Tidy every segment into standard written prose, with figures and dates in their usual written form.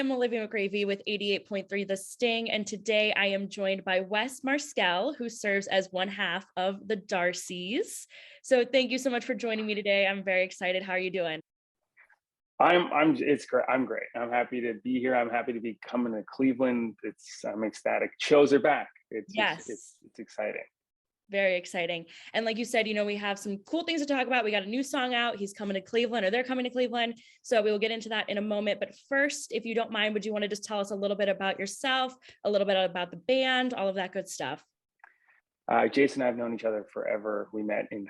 am Olivia McGravy with 88.3 The Sting, and today I am joined by Wes Marskell, who serves as one half of the Darcys. So thank you so much for joining me today. I'm very excited. How are you doing? It's great. I'm great. I'm happy to be here. I'm happy to be coming to Cleveland. I'm ecstatic. Shows are back. Yes, It's exciting. very exciting. And like you said, we have some cool things to talk about. We got a new song out. He's coming to Cleveland, or they're coming to Cleveland. So we will get into that in a moment. But first, if you don't mind, would you want to just tell us a little bit about yourself, a little bit about the band, all of that good stuff? Jason and I have known each other forever. We met in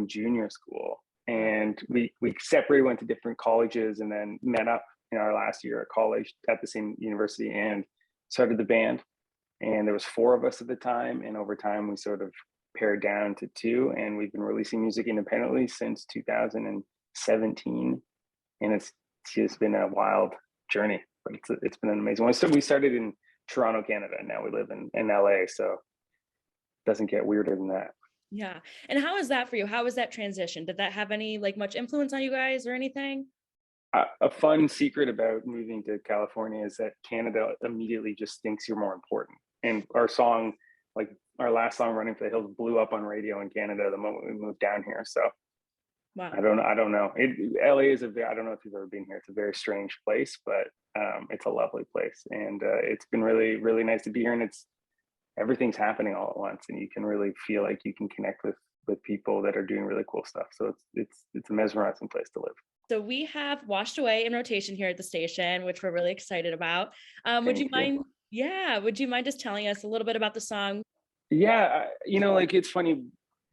junior school, and we separated, went to different colleges, and then met up in our last year at college at the same university and started the band. And there was four of us at the time, and over time we sort of pared down to two, and we've been releasing music independently since 2017, and it's just been a wild journey, but it's been an amazing one. So we started in Toronto, Canada, and now we live in LA, so it doesn't get weirder than that. Yeah. And how is that for you? How was that transition? Did that have any much influence on you guys or anything? A fun secret about moving to California is that Canada immediately just thinks you're more important. And our song, like our last song, "Running for the Hills," blew up on radio in Canada the moment we moved down here. So Wow. I don't know. LA is I don't know if you've ever been here. It's a very strange place, but it's a lovely place, and it's been really, really nice to be here. And everything's happening all at once, and you can really feel like you can connect with people that are doing really cool stuff. So it's a mesmerizing place to live. So we have Washed Away in rotation here at the station, which we're really excited about. Would you Thank you. mind? Yeah. Would you mind just telling us a little bit about the song? Yeah, like it's funny.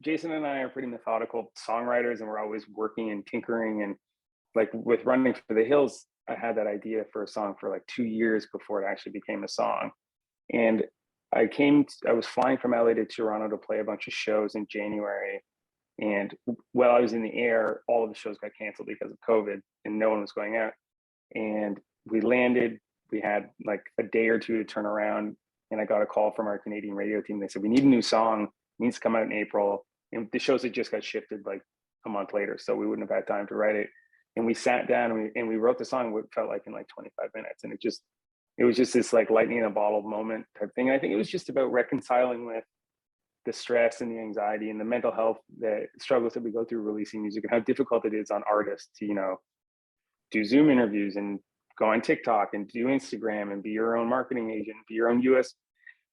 Jason and I are pretty methodical songwriters, and we're always working and tinkering. And like with "Running for the Hills," I had that idea for a song for like 2 years before it actually became a song. And I was flying from LA to Toronto to play a bunch of shows in January. And while I was in the air, all of the shows got canceled because of COVID and no one was going out. And we landed, we had like a day or two to turn around. And I got a call from our Canadian radio team. They said, "We need a new song. It needs to come out in April." And the shows had just got shifted like a month later. So we wouldn't have had time to write it. And we sat down and we wrote the song, what felt like in like 25 minutes. And it was just this like lightning in a bottle moment type thing. And I think it was just about reconciling with the stress and the anxiety and the mental health that struggles that we go through releasing music, and how difficult it is on artists to, do Zoom interviews and go on TikTok and do Instagram and be your own marketing agent, be your own US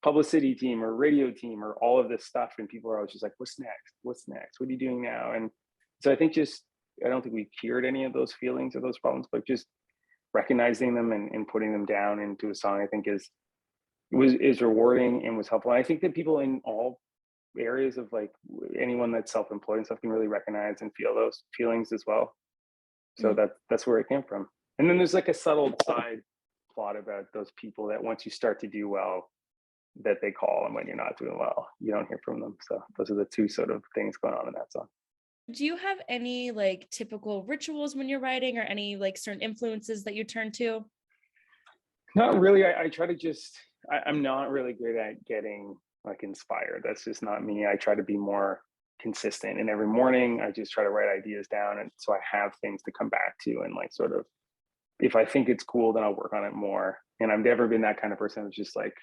publicity team or radio team or all of this stuff. And people are always just like, "What's next? What's next? What are you doing now?" And so I don't think we cured any of those feelings or those problems, but just recognizing them and putting them down into a song, I think is rewarding and was helpful. And I think that people in all areas of like anyone that's self-employed and stuff can really recognize and feel those feelings as well. So that's where it came from. And then there's like a subtle side plot about those people that once you start to do well, that they call, and when you're not doing well, you don't hear from them. So those are the two sort of things going on in that song. Do you have any typical rituals when you're writing, or any certain influences that you turn to? Not really. I try to I'm not really good at getting like inspired. That's just not me. I try to be more consistent. And every morning I just try to write ideas down. And so I have things to come back to, and like sort of, if I think it's cool, then I'll work on it more. And I've never been that kind of person who's just like,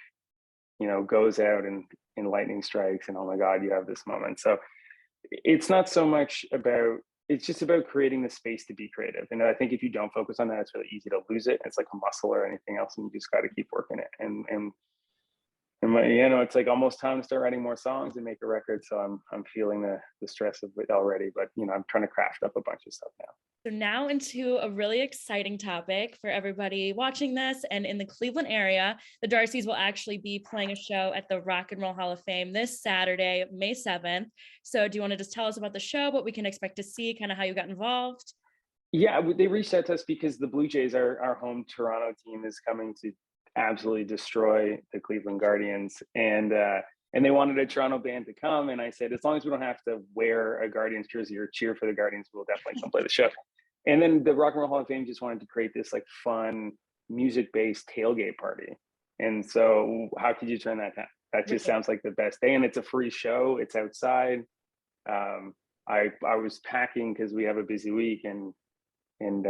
goes out and lightning strikes and, oh my God, you have this moment. So it's not so much about, it's just about creating the space to be creative. And I think if you don't focus on that, it's really easy to lose it. It's like a muscle or anything else, and you just got to keep working it. It's like almost time to start writing more songs and make a record. So I'm feeling the stress of it already, but I'm trying to craft up a bunch of stuff now. So now into a really exciting topic for everybody watching this and in the Cleveland area. The Darcys will actually be playing a show at the Rock and Roll Hall of Fame this Saturday, May 7th. So do you want to just tell us about the show, what we can expect to see, kind of how you got involved? Yeah, they reached out to us because the Blue Jays, our home Toronto team, is coming to absolutely destroy the Cleveland Guardians. And they wanted a Toronto band to come. And I said, as long as we don't have to wear a Guardians jersey or cheer for the Guardians, we'll definitely come play the show. And then the Rock and Roll Hall of Fame just wanted to create this like fun music-based tailgate party. And so how could you turn that down? That just sounds like the best day. And it's a free show. It's outside. I was packing because we have a busy week, and And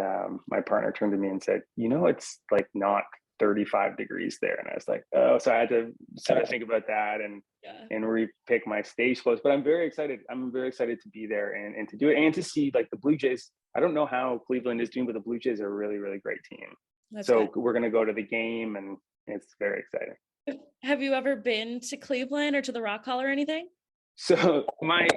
my partner turned to me and said, it's like not 35 degrees there. And I was like, oh, so I had to sort of think about that and repick my stage clothes. But I'm very excited. I'm very excited to be there and to do it and to see like the Blue Jays. I don't know how Cleveland is doing, but the Blue Jays are a really, really great team. So we're going to go to the game, and it's very exciting. Have you ever been to Cleveland or to the Rock Hall or anything? So my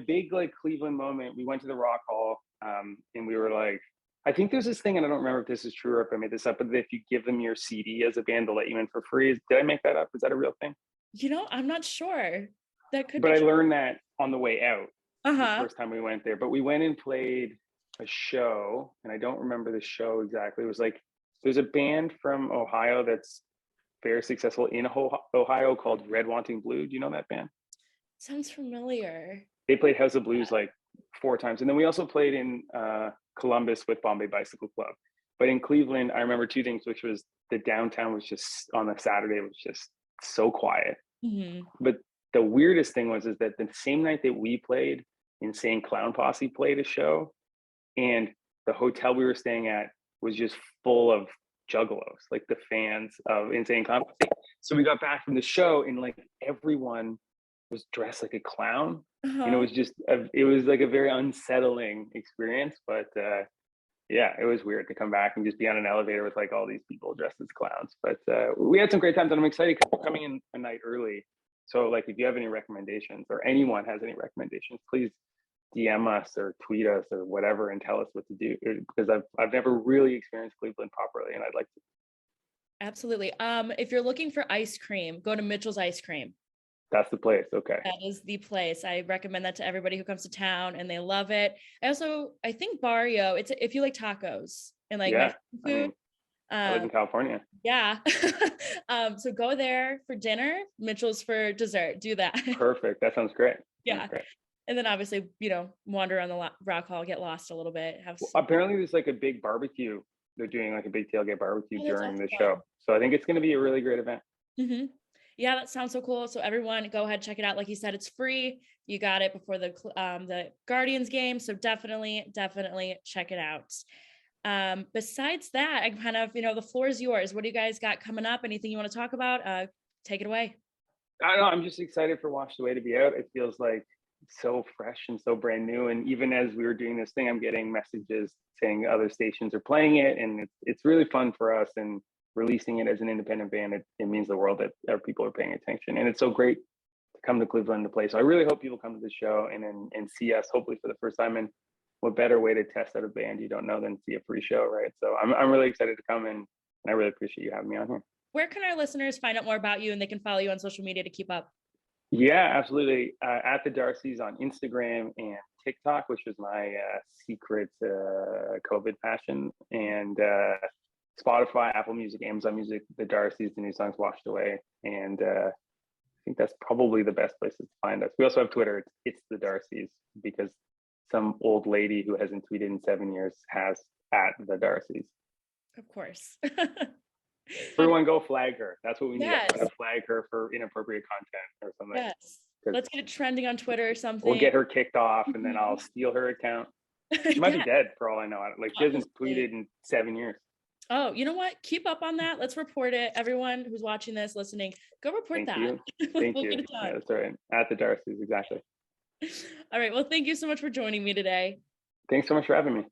big like Cleveland moment, we went to the Rock Hall, and we were like, I think there's this thing, and I don't remember if this is true or if I made this up, but if you give them your CD as a band, they'll let you in for free. Did I make that up? Is that a real thing? I'm not sure. That could But be I true. learned that on the way out the first time we went there. But we went and played a show, and I don't remember the show exactly. It was like, there's a band from Ohio that's very successful in Ohio called Red Wanting Blue. Do you know that band? Sounds familiar. They played House of Blues like 4 times. And then we also played in Columbus with Bombay Bicycle Club. But in Cleveland, I remember 2 things, which was the downtown was just on a Saturday, was just so quiet. But the weirdest thing was that the same night that we played, Insane Clown Posse played a show, and the hotel we were staying at was just full of juggalos, like the fans of Insane Clown Posse. So we got back from the show, and like everyone was dressed like a clown. It was just it was like a very unsettling experience. But it was weird to come back and just be on an elevator with like all these people dressed as clowns. But we had some great times, and I'm excited because we're coming in a night early. So like, if you have any recommendations, or anyone has any recommendations, please DM us or tweet us or whatever and tell us what to do, because I've never really experienced Cleveland properly, and I'd like to. Absolutely. If you're looking for ice cream, go to Mitchell's Ice Cream. That's the place. Okay. That is the place. I recommend that to everybody who comes to town, and they love it. I think Barrio, it's if you like tacos and like food. I live in California. Yeah. So go there for dinner, Mitchell's for dessert. Do that. Perfect. That sounds great. Yeah. Great. And then obviously, wander on the Rock Hall, get lost a little bit. Apparently there's like a big barbecue. They're doing like a big tailgate barbecue during the show. So I think it's going to be a really great event. Yeah, that sounds so cool. So everyone go ahead, check it out. Like you said, it's free. You got it before the Guardians game. So definitely check it out. Besides that, I kind of, the floor is yours. What do you guys got coming up? Anything you want to talk about? Take it away. I don't know. I'm just excited for Washed Away to be out. It feels like so fresh and so brand new. And even as we were doing this thing, I'm getting messages saying other stations are playing it. And it's really fun for us. And releasing it as an independent band, it means the world that our people are paying attention. And it's so great to come to Cleveland to play. So I really hope people come to the show and see us, hopefully for the first time. And what better way to test out a band you don't know than see a free show, right? So I'm really excited to come in, and I really appreciate you having me on here. Where can our listeners find out more about you, and they can follow you on social media to keep up? Yeah, absolutely. At the Darcys on Instagram and TikTok, which is my secret COVID passion, and Spotify, Apple Music, Amazon Music, the Darcys, the new songs Washed Away. And I think that's probably the best places to find us. We also have Twitter. It's the Darcys, because some old lady who hasn't tweeted in 7 years has at the Darcys. Of course. Everyone go flag her. That's what we need. Yes. To flag her for inappropriate content or something. Yes. Let's get it trending on Twitter or something. We'll get her kicked off, and then I'll steal her account. She might be dead for all I know. Like, she hasn't tweeted in 7 years. Oh, you know what? Keep up on that. Let's report it. Everyone who's watching this, listening, go report that. Thank you. Yeah, that's right. At the Darcys, exactly. All right. Well, thank you so much for joining me today. Thanks so much for having me.